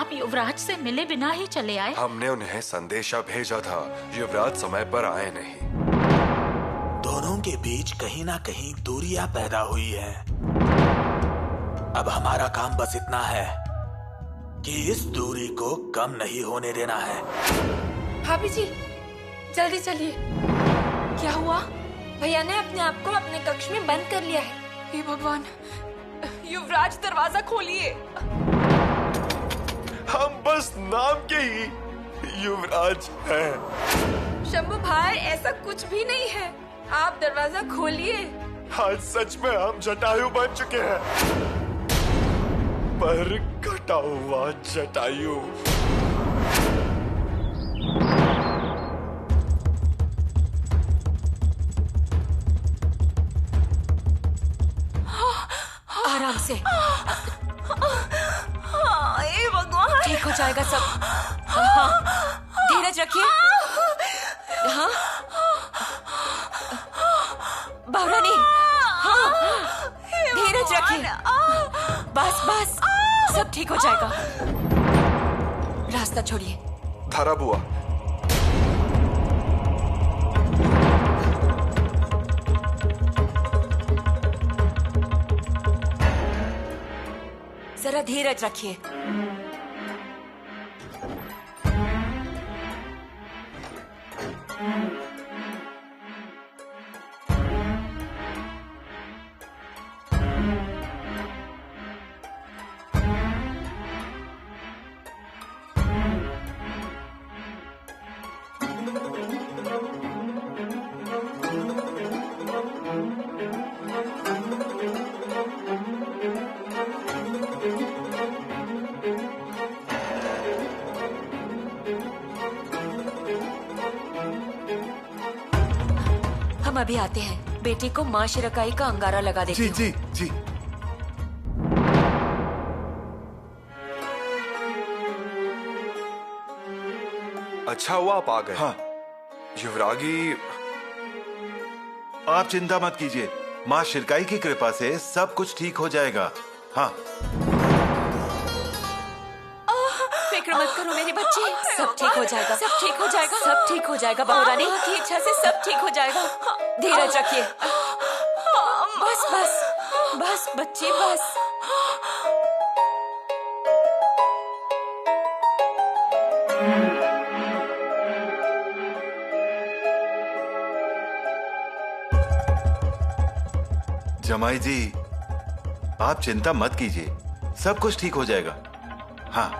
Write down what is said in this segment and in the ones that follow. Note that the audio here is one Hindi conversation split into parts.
आप युवराज से मिले बिना ही चले आए? हमने उन्हें संदेशा भेजा था, युवराज समय पर आए नहीं। दोनों के बीच कहीं ना कहीं दूरियां पैदा हुई है। अब हमारा काम बस इतना है कि इस दूरी को कम नहीं होने देना है। भाभी जी, जल्दी चलिए। क्या हुआ? भैया ने अपने आप को अपने कक्ष में बंद कर लिया है। हे भगवान, युवराज दरवाजा खोलिए। हम बस नाम के ही युवराज हैं। शंभू भाई, ऐसा कुछ भी नहीं है, आप दरवाजा खोलिए। आज सच में हम जटायु बन चुके हैं, पर कटा हुआ जटायु। आराम से। हे भगवान, ठीक हो जाएगा सब। धीरज रखिए। हाँ, बहुरानी, हाँ, धीरज रखिए। बस बस, सब ठीक हो जाएगा। रास्ता छोड़िए। थारा बुआ, जरा धीरज रखिए। हम अभी आते हैं। बेटी को माँ शिरकाई का अंगारा लगा देती हूँ। जी जी जी। अच्छा हुआ आप आ गए। हाँ, युवरागी, आप चिंता मत कीजिए, माँ शिरकाई की कृपा से सब कुछ ठीक हो जाएगा। हाँ, फिक्र मत करो मेरी बच्ची, सब ठीक हो जाएगा, सब ठीक हो जाएगा, सब ठीक हो जाएगा। बहुरानी की इच्छा से सब ठीक हो जाएगा। धीरज रखिए। बस बस बस बच्ची, बस। जमाई जी, आप चिंता मत कीजिए, सब कुछ ठीक हो जाएगा। हाँ,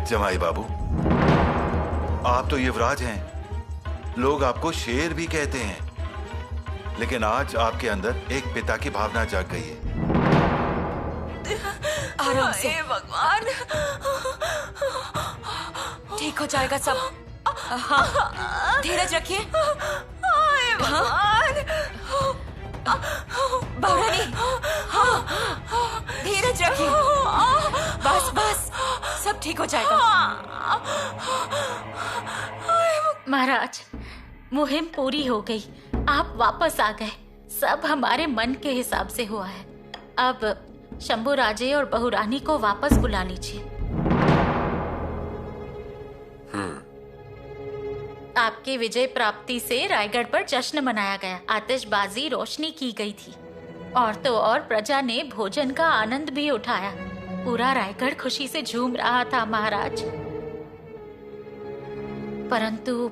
जमाई बाबू, आप तो युवराज हैं, लोग आपको शेर भी कहते हैं, लेकिन आज आपके अंदर एक पिता की भावना जाग गई है। आराम से। भगवान, ठीक हो जाएगा सब। हाँ, धीरज रखिए। भगवान, बहुरानी, हाँ, धीरज रखिए। बस बस, सब ठीक हो जाएगा। महाराज, मुहिम पूरी हो गई, आप वापस आ गए। सब हमारे मन के हिसाब से हुआ है। अब शंभू राजे और बहुरानी को वापस बुला लीजिए। आपकी विजय प्राप्ति से रायगढ़ पर जश्न मनाया गया, आतिशबाजी रोशनी की गई थी और तो और प्रजा ने भोजन का आनंद भी उठाया। पूरा रायगढ़ खुशी से झूम रहा था महाराज। परंतु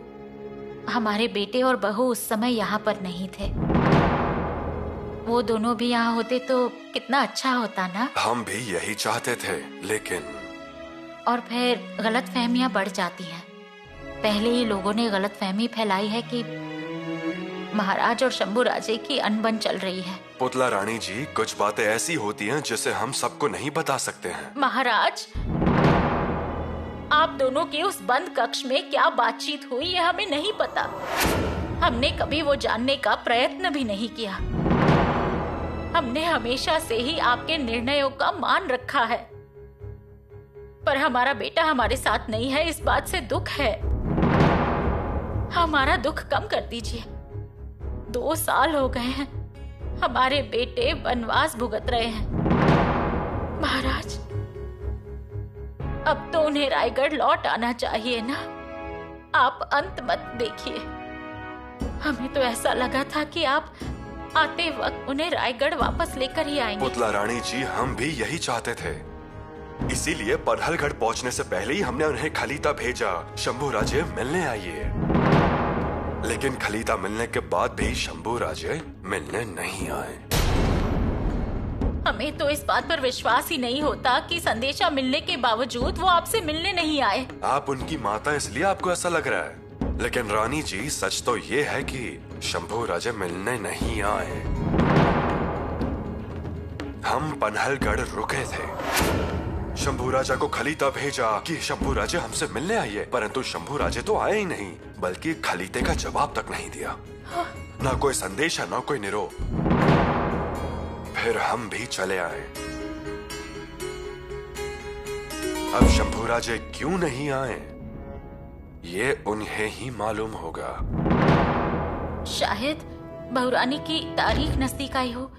हमारे बेटे और बहू उस समय यहाँ पर नहीं थे। वो दोनों भी यहाँ होते तो कितना अच्छा होता ना। हम भी यही चाहते थे, लेकिन और फिर गलतफहमियां बढ़ जाती हैं। पहले ही लोगों ने गलतफहमी फैलाई है कि महाराज और शंभू राजे की अनबन चल रही है। पुतला रानी जी, कुछ बातें ऐसी होती हैं जिसे हम सबको नहीं बता सकते हैं। महाराज, आप दोनों के उस बंद कक्ष में क्या बातचीत हुई ये हमें नहीं पता। हमने कभी वो जानने का प्रयत्न भी नहीं किया। हमने हमेशा से ही आपके निर्णयों का मान रखा है। पर हमारा बेटा हमारे साथ नहीं है, इस बात से दुख है। हमारा दुख कम कर दीजिए। 2 साल हो गए हैं, हमारे बेटे वनवास भुगत रहे हैं। महाराज, अब तो उन्हें रायगढ़ लौट आना चाहिए ना। आप अंत मत देखिए। हमें तो ऐसा लगा था कि आप आते वक्त उन्हें रायगढ़ वापस लेकर ही आएंगे। पुतला रानी जी, हम भी यही चाहते थे। इसीलिए पनहलगढ़ पहुंचने से पहले ही हमने उन्हें खलीता भेजा, शंभू राजे मिलने आइए। लेकिन खलीता मिलने के बाद भी शंभू राजे मिलने नहीं आए। हमें तो इस बात पर विश्वास ही नहीं होता कि संदेशा मिलने के बावजूद वो आपसे मिलने नहीं आए। आप उनकी माता इसलिए आपको ऐसा लग रहा है, लेकिन रानी जी सच तो ये है कि शंभू राजे मिलने नहीं आए। हम पनहलगढ़ रुके थे, शंभू राजा को खलीता भेजा कि शंभू राजे हमसे मिलने आइए, परंतु शंभू राजे तो आए ही नहीं, बल्कि खलीते का जवाब तक नहीं दिया। ना कोई संदेशा, ना कोई निरोप। फिर हम भी चले आए। अब शंभू राजे क्यों नहीं आए, ये उन्हें ही मालूम होगा। शायद बहुरानी की तारीख नजदीक आई हो,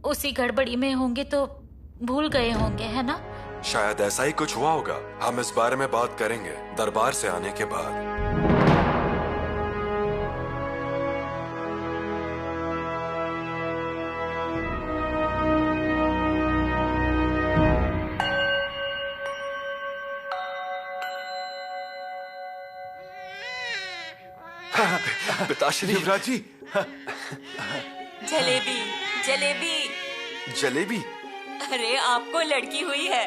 उसी गड़बड़ी में होंगे तो भूल गए होंगे, है ना? शायद ऐसा ही कुछ हुआ होगा। हम इस बारे में बात करेंगे दरबार से आने के बाद। पिताश्री। युवराज जी। जलेबी जलेबी जलेबी। अरे आपको लड़की हुई है।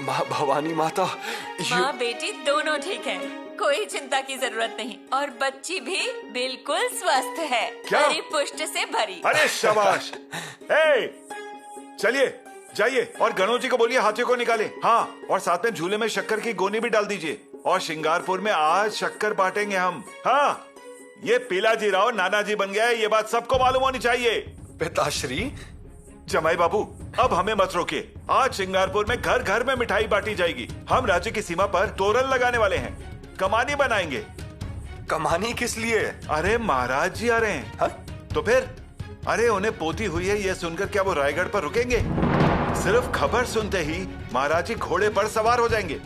माँ भवानी माता। माँ बेटी दोनों ठीक हैं, कोई चिंता की जरूरत नहीं, और बच्ची भी बिल्कुल स्वस्थ है। क्या? परिपुष्ट से भरी। अरे शाबाश। चलिए जाइए और गणों जी को बोलिए हाथियों को निकालें। हाँ, और साथ में झूले में शक्कर की गोनी भी डाल दीजिए। और श्रृंगारपुर में आज शक्कर बांटेंगे हम। हाँ, ये पीलाजी राव नाना जी बन गया है, ये बात सबको मालूम होनी चाहिए। पिताश्री। जमाई बाबू, अब हमें मत रोकिए। आज श्रृंगारपुर में घर घर में मिठाई बांटी जाएगी। हम राज्य की सीमा पर तोरण लगाने वाले हैं, कमानी बनाएंगे। कमानी किस लिए? अरे महाराज जी आ रहे हैं। हा? तो फिर अरे उन्हें पोती हुई है ये सुनकर क्या वो रायगढ़ पर रुकेंगे? सिर्फ खबर सुनते ही महाराज जी घोड़े पर सवार हो जाएंगे।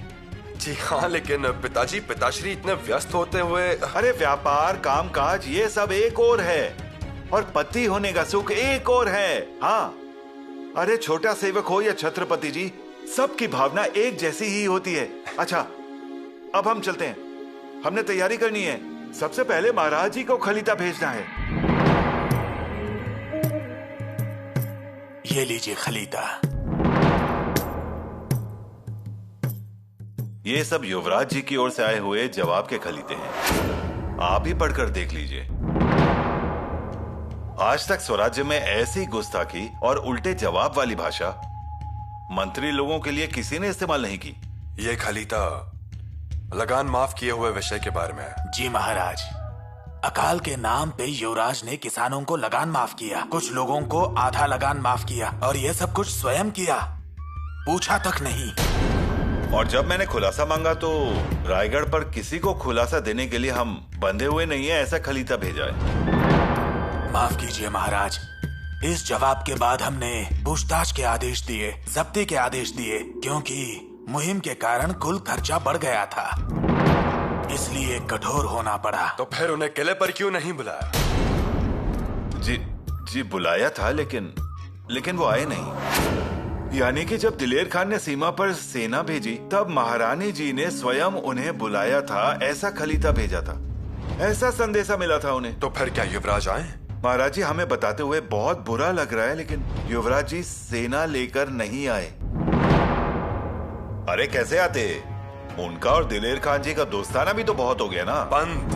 जी हाँ, लेकिन पिताजी पिताश्री इतने व्यस्त होते हुए। अरे व्यापार काम काज ये सब एक और है, और पति होने का सुख एक और है। हाँ, अरे छोटा सेवक हो या छत्रपति जी, सबकी भावना एक जैसी ही होती है। अच्छा, अब हम चलते हैं, हमने तैयारी करनी है। सबसे पहले महाराज जी को खलीता भेजना है। ये लीजिए खलीता। ये सब युवराज जी की ओर से आए हुए जवाब के खलीते हैं, आप ही पढ़कर देख लीजिए। आज तक स्वराज्य में ऐसी गुस्ताखी और उल्टे जवाब वाली भाषा मंत्री लोगों के लिए किसी ने इस्तेमाल नहीं की। ये खलीता लगान माफ किए हुए विषय के बारे में। जी महाराज, अकाल के नाम पे युवराज ने किसानों को लगान माफ किया, कुछ लोगों को आधा लगान माफ किया, और ये सब कुछ स्वयं किया, पूछा तक नहीं। और जब मैंने खुलासा मांगा तो रायगढ़ पर किसी को खुलासा देने के लिए हम बंधे हुए नहीं है, ऐसा खलीता भेजा है। माफ कीजिए महाराज, इस जवाब के बाद हमने पूछताछ के आदेश दिए, जब्ती के आदेश दिए, क्योंकि मुहिम के कारण कुल खर्चा बढ़ गया था, इसलिए कठोर होना पड़ा। तो फिर उन्हें किले पर क्यों नहीं बुलाया? जी बुलाया था, लेकिन वो आए नहीं। यानी कि जब दिलेर खान ने सीमा पर सेना भेजी तब महारानी जी ने स्वयं उन्हें बुलाया था, ऐसा खलीता भेजा था, ऐसा संदेशा मिला था उन्हें। तो फिर क्या युवराज आए? महाराज जी, हमें बताते हुए बहुत बुरा लग रहा है, लेकिन युवराज जी सेना लेकर नहीं आए। अरे कैसे आते? उनका और दिलेर खान जी का दोस्ताना भी तो बहुत हो गया ना। पंत,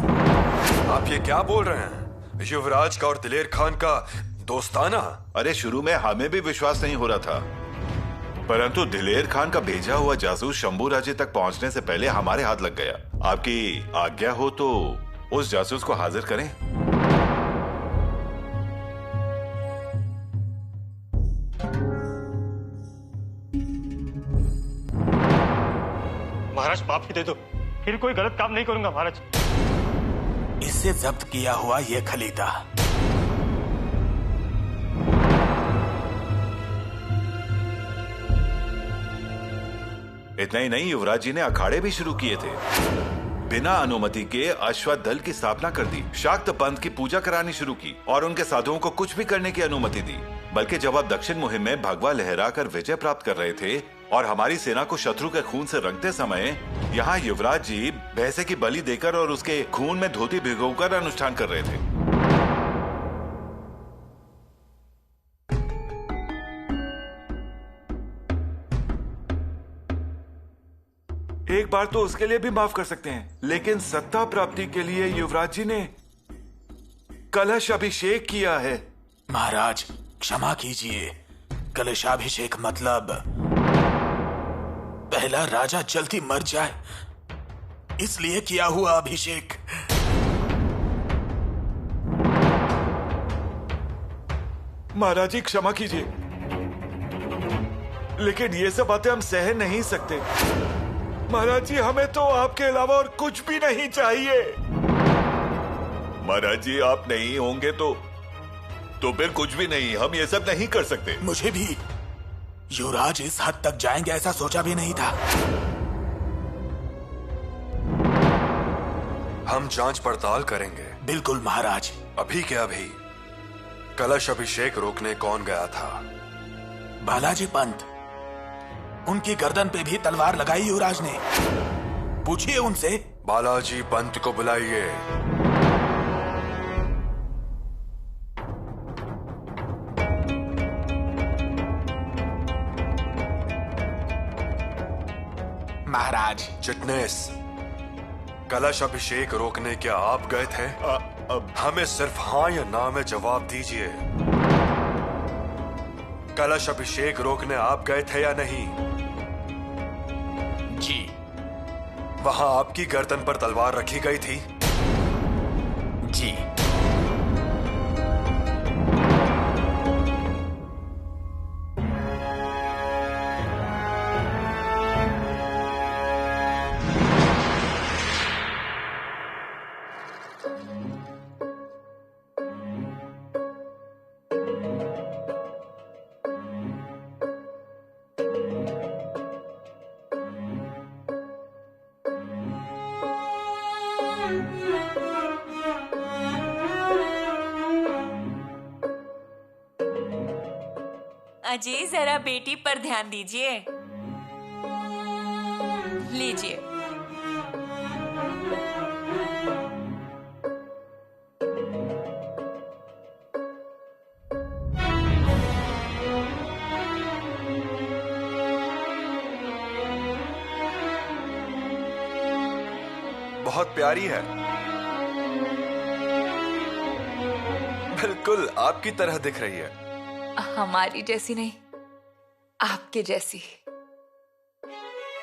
आप ये क्या बोल रहे हैं? युवराज का और दिलेर खान का दोस्ताना? अरे शुरू में हमें भी विश्वास नहीं हो रहा था, परंतु दिलेर खान का भेजा हुआ जासूस शंभू राजे तक पहुंचने से पहले हमारे हाथ लग गया। आपकी आज्ञा हो तो उस जासूस को हाजिर करें। महाराज माफ ही दे दो, फिर कोई गलत काम नहीं करूंगा महाराज। इससे जब्त किया हुआ ये खलीता इतना ही नहीं, युवराज जी ने अखाड़े भी शुरू किए थे। बिना अनुमति के अश्वत्थ दल की स्थापना कर दी, शाक्त पंथ की पूजा करानी शुरू की और उनके साधुओं को कुछ भी करने की अनुमति दी। बल्कि जब आप दक्षिण मुहिम में भगवा लहराकर विजय प्राप्त कर रहे थे और हमारी सेना को शत्रु के खून से रंगते समय यहाँ युवराज जी भैंसे की बलि देकर और उसके खून में धोती भिगोकर अनुष्ठान कर रहे थे। एक बार तो उसके लिए भी माफ कर सकते हैं, लेकिन सत्ता प्राप्ति के लिए युवराज जी ने कलश अभिषेक किया है। महाराज क्षमा कीजिए, कलशाभिषेक मतलब पहला राजा जल्दी मर जाए इसलिए किया हुआ अभिषेक। महाराज जी क्षमा कीजिए, लेकिन ये सब बातें हम सह नहीं सकते। महाराज जी हमें तो आपके अलावा और कुछ भी नहीं चाहिए। महाराज जी आप नहीं होंगे तो फिर कुछ भी नहीं, हम ये सब नहीं कर सकते। मुझे भी युवराज इस हद तक जाएंगे ऐसा सोचा भी नहीं था। हम जांच पड़ताल करेंगे। बिल्कुल महाराज। अभी के अभी कलश अभिषेक रोकने कौन गया था? बालाजी पंत। उनकी गर्दन पे भी तलवार लगाई युवराज ने, पूछिए उनसे। बालाजी पंत को बुलाइए। महाराज। चिटनेस, कलश अभिषेक रोकने क्या आप गए थे? हमें सिर्फ हाँ या ना में जवाब दीजिए। कलश अभिषेक रोकने आप गए थे या नहीं? जी। वहां आपकी गर्दन पर तलवार रखी गई थी? जी। अजय जरा बेटी पर ध्यान दीजिए। लीजिए। बहुत प्यारी है, बिल्कुल आपकी तरह दिख रही है। हमारी जैसी नहीं, आपके जैसी।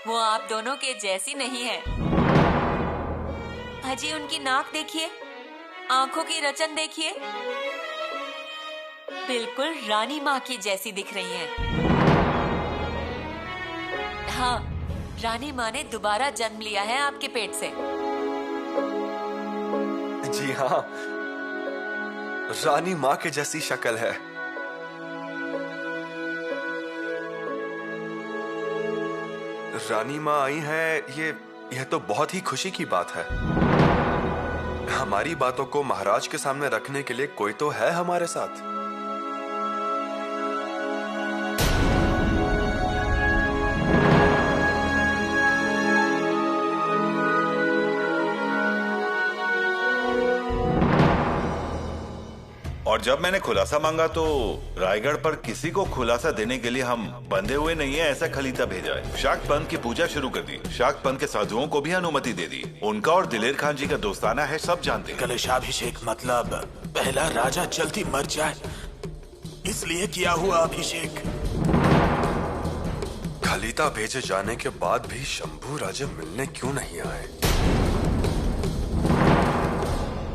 वो आप दोनों के जैसी नहीं है। अजी उनकी नाक देखिए, आंखों की रचन देखिए, बिल्कुल रानी माँ की जैसी दिख रही हैं। हाँ, रानी माँ ने दोबारा जन्म लिया है आपके पेट से। जी हाँ, रानी माँ के जैसी शक्ल है। रानी माँ आई है, ये तो बहुत ही खुशी की बात है। हमारी बातों को महाराज के सामने रखने के लिए कोई तो है हमारे साथ। और जब मैंने खुलासा मांगा तो रायगढ़ पर किसी को खुलासा देने के लिए हम बंधे हुए नहीं है ऐसा खलीता भेजा है। शाक्त पंथ की पूजा शुरू कर दी, शाक्त पंथ के साधुओं को भी अनुमति दे दी। उनका और दिलेर खान जी का दोस्ताना है, सब जानते हैं। कलशाभिषेक मतलब पहला राजा जल्दी मर जाए इसलिए किया हुआ अभिषेक। खलीता भेजे जाने के बाद भी शंभू राजे मिलने क्यों नहीं आए?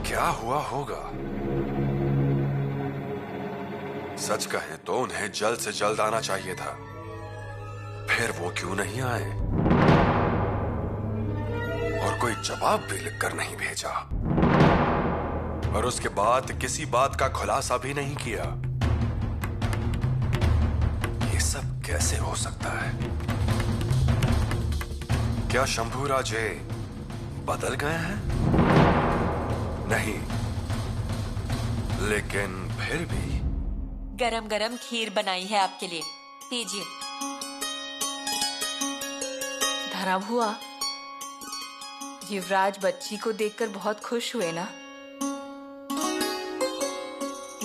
क्या हुआ होगा? सच कहें तो उन्हें जल्द से जल्द आना चाहिए था, फिर वो क्यों नहीं आए? और कोई जवाब भी लिखकर नहीं भेजा, और उसके बाद किसी बात का खुलासा भी नहीं किया। ये सब कैसे हो सकता है? क्या शंभू राजे बदल गए हैं? नहीं, लेकिन फिर भी। गरम गरम खीर बनाई है आपके लिए, पीजिए। धरा हुआ, युवराज बच्ची को देखकर बहुत खुश हुए ना?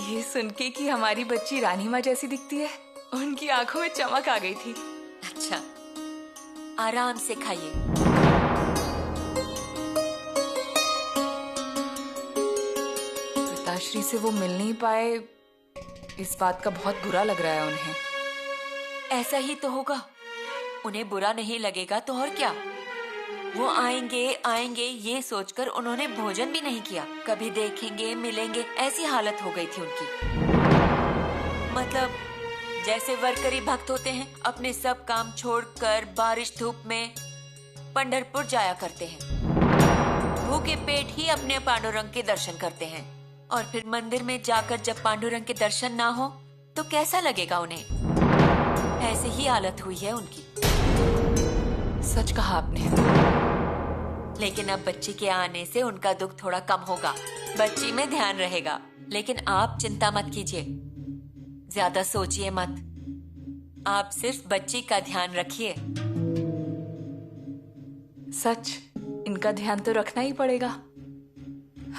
ये सुन के कि हमारी बच्ची रानी माँ जैसी दिखती है, उनकी आंखों में चमक आ गई थी। अच्छा, आराम से खाइए। पिताश्री से वो मिल नहीं पाए, इस बात का बहुत बुरा लग रहा है उन्हें। ऐसा ही तो होगा, उन्हें बुरा नहीं लगेगा तो और क्या। वो आएंगे आएंगे ये सोचकर उन्होंने भोजन भी नहीं किया। कभी देखेंगे मिलेंगे ऐसी हालत हो गई थी उनकी। मतलब जैसे वारकरी भक्त होते हैं, अपने सब काम छोड़कर बारिश धूप में पंढरपुर जाया करते हैं। भूखे पेट ही अपने पांडुरंग के दर्शन करते हैं, और फिर मंदिर में जाकर जब पांडुरंग के दर्शन ना हो तो कैसा लगेगा उन्हें। ऐसे ही हालत हुई है उनकी। सच कहा आपने। लेकिन अब बच्ची के आने से उनका दुख थोड़ा कम होगा, बच्ची में ध्यान रहेगा। लेकिन आप चिंता मत कीजिए, ज्यादा सोचिए मत, आप सिर्फ बच्ची का ध्यान रखिए। सच, इनका ध्यान तो रखना ही पड़ेगा,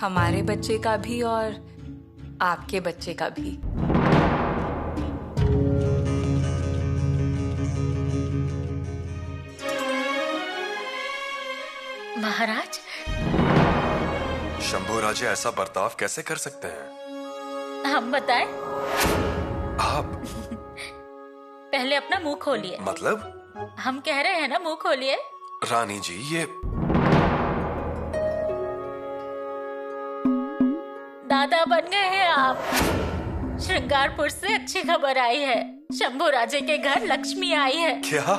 हमारे बच्चे का भी और आपके बच्चे का भी। महाराज, शंभू राजे ऐसा बर्ताव कैसे कर सकते हैं? हम बताएं? आप पहले अपना मुंह खोलिए। मतलब? हम कह रहे हैं ना, मुंह खोलिए। रानी जी, ये दादा बन गए हैं आप। श्रृंगारपुर से अच्छी खबर आई है, शंभू राजे के घर लक्ष्मी आई है। क्या?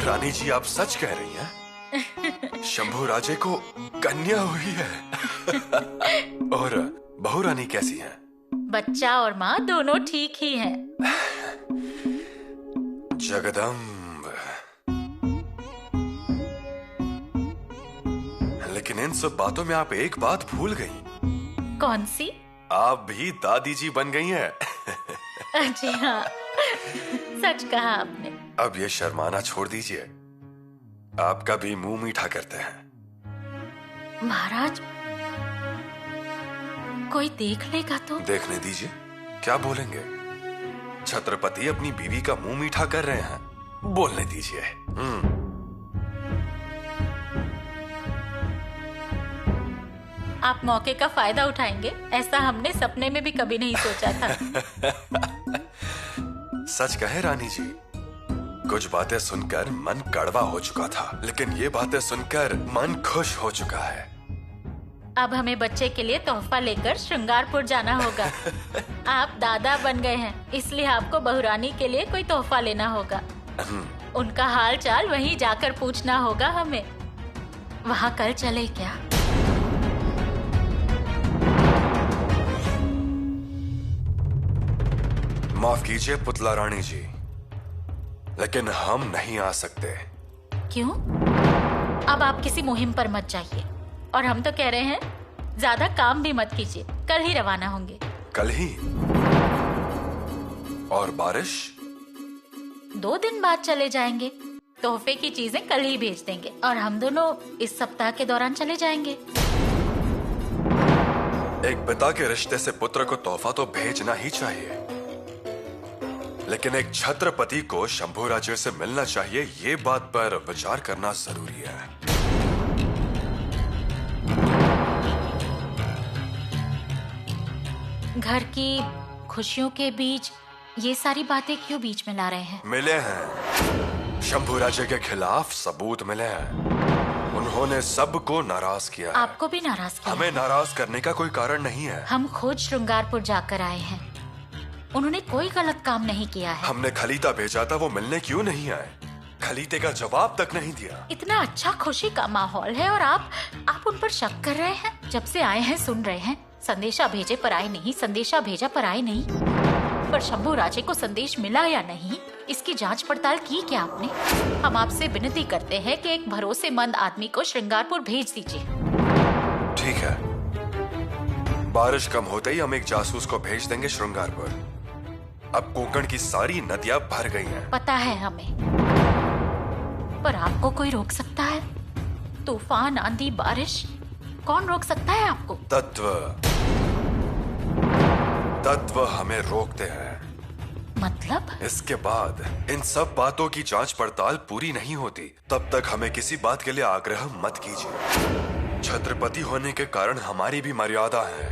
रानी जी, आप सच कह रही हैं? शंभू राजे को कन्या हुई है। और बहू रानी कैसी हैं? बच्चा और माँ दोनों ठीक ही हैं। जगदम्ब। लेकिन इन सब बातों में आप एक बात भूल गई। कौन सी? आप भी दादी जी बन गई हैं। जी हाँ, सच कहा आपने। अब ये शर्माना छोड़ दीजिए, आपका भी मुंह मीठा करते हैं। महाराज, कोई देख लेगा तो? देखने दीजिए, क्या बोलेंगे? छत्रपति अपनी बीवी का मुंह मीठा कर रहे हैं, बोलने दीजिए। आप मौके का फायदा उठाएंगे, ऐसा हमने सपने में भी कभी नहीं सोचा था। सच कहे रानी जी, कुछ बातें सुनकर मन कड़वा हो चुका था, लेकिन ये बातें सुनकर मन खुश हो चुका है। अब हमें बच्चे के लिए तोहफा लेकर श्रृंगारपुर जाना होगा। आप दादा बन गए हैं, इसलिए आपको बहुरानी के लिए कोई तोहफा लेना होगा। उनका हाल चाल वहीं जाकर पूछना होगा हमें। वहाँ कल चले क्या? माफ कीजिए पुतला रानी जी, लेकिन हम नहीं आ सकते। क्यों? अब आप किसी मुहिम पर मत जाइए, और हम तो कह रहे हैं ज्यादा काम भी मत कीजिए, कल ही रवाना होंगे। कल ही? और बारिश? 2 दिन बाद चले जाएंगे। तोहफे की चीजें कल ही भेज देंगे, और हम दोनों इस सप्ताह के दौरान चले जाएंगे। एक पिता के रिश्ते से पुत्र को तोहफा तो भेजना ही चाहिए, लेकिन एक छत्रपति को शंभू राजे से मिलना चाहिए, ये बात पर विचार करना जरूरी है। घर की खुशियों के बीच ये सारी बातें क्यों बीच में ला रहे हैं? मिले हैं, शंभू राजे के खिलाफ सबूत मिले हैं। उन्होंने सबको नाराज किया है। आपको भी नाराज किया? हमें नाराज करने का कोई कारण नहीं है। हम खुद श्रृंगारपुर जाकर आए हैं, उन्होंने कोई गलत काम नहीं किया है। हमने खलीता भेजा था, वो मिलने क्यों नहीं आए? खलीते का जवाब तक नहीं दिया। इतना अच्छा खुशी का माहौल है और आप उन पर शक कर रहे हैं। जब से आए हैं सुन रहे हैं, संदेशा भेजे पर आए नहीं, संदेशा भेजा पर आए नहीं। पर शंभू राजे को संदेश मिला या नहीं, इसकी जांच पड़ताल की क्या आपने? हम आपसे विनती करते हैं कि एक भरोसेमंद आदमी को श्रृंगारपुर भेज दीजिए। ठीक है, बारिश कम होते ही हम एक जासूस को भेज देंगे श्रृंगारपुर। अब कोंकण की सारी नदियां भर गई हैं। पता है हमें, पर आपको कोई रोक सकता है? तूफान, आंधी, बारिश, कौन रोक सकता है आपको? तत्व हमें रोकते हैं। मतलब? इसके बाद इन सब बातों की जांच पड़ताल पूरी नहीं होती, तब तक हमें किसी बात के लिए आग्रह मत कीजिए। छत्रपति होने के कारण हमारी भी मर्यादा है।